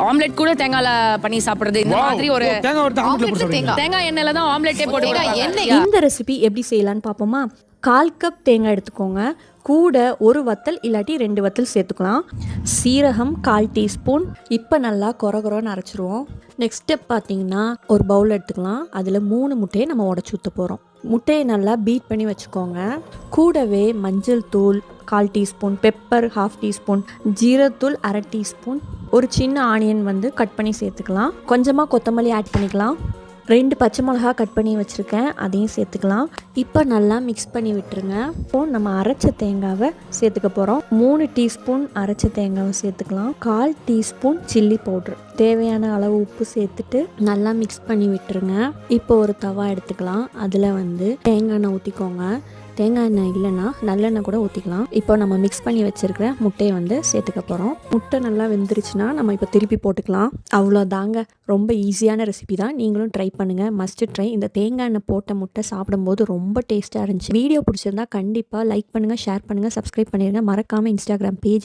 Omelette கூட தேங்காய்ல பண்ணி சாப்பிடுறது இந்த மாதிரி ஒரு தேங்காய் எண்ணெயில தான் ஆம்லெட்டே போட்டு. இந்த ரெசிபி எப்படி செய்யலான்னு பார்ப்போமா. 1/4 கப் தேங்காய் எடுத்துக்கோங்க. கூட ஒரு வத்தல் இல்லாட்டி 2 வத்தல் சேர்த்துக்கலாம். சீரகம் 1/4 டீஸ்பூன். இப்போ நல்லா கொரகொரன்னு அரைச்சிருவோம். நெக்ஸ்ட் ஸ்டெப் பார்த்தீங்கன்னா ஒரு பவுல் எடுத்துக்கலாம். அதில் 3 முட்டையை நம்ம உடச்சி ஊற்ற போகிறோம். முட்டையை நல்லா பீட் பண்ணி வச்சுக்கோங்க. கூடவே மஞ்சள் தூள் 1/4 டீஸ்பூன், பெப்பர் 1/2 டீஸ்பூன், ஜீரத்தூள் 1/2 டீஸ்பூன், ஒரு சின்ன ஆனியன் கட் பண்ணி சேர்த்துக்கலாம். கொஞ்சமாக கொத்தமல்லி ஆட் பண்ணிக்கலாம். 2 பச்சை மிளகா கட் பண்ணி வச்சுருக்கேன், அதையும் சேர்த்துக்கலாம். இப்போ நல்லா மிக்ஸ் பண்ணி விட்டுருங்க. இப்போ நம்ம அரைச்ச தேங்காவை சேர்த்துக்க போகிறோம். 3 டீஸ்பூன் அரைச்ச தேங்காவை சேர்த்துக்கலாம். 1/4 டீஸ்பூன் சில்லி பவுட்ரு, தேவையான அளவு உப்பு சேர்த்துட்டு நல்லா மிக்ஸ் பண்ணி விட்டுருங்க. இப்போ ஒரு தவா எடுத்துக்கலாம். அதில் தேங்காய் எண்ணெய் ஊற்றிக்கோங்க. தேங்காய் எண்ணெய் இல்லைன்னா நல்லெண்ணெய் கூட ஊற்றிக்கலாம். இப்போ நம்ம மிக்ஸ் பண்ணி வச்சுருக்கிற முட்டையை சேர்த்துக்க போகிறோம். முட்டை நல்லா வெந்துருச்சுன்னா நம்ம இப்போ திருப்பி போட்டுக்கலாம். அவ்வளோதாங்க, ரொம்ப ஈஸியான ரெசிபி தான். நீங்களும் ட்ரை பண்ணுங்கள், மஸ்ட் ட்ரை. இந்த தேங்காய் எண்ணெய் போட்ட முட்டை சாப்பிடும்போது ரொம்ப டேஸ்ட்டாக இருந்துச்சு. வீடியோ பிடிச்சிருந்தா கண்டிப்பாக லைக் பண்ணுங்கள், ஷேர் பண்ணுங்கள், சப்ஸ்கிரைப் பண்ணிடுங்க. மறக்காமல் இன்ஸ்டாகிராம் பேஜ்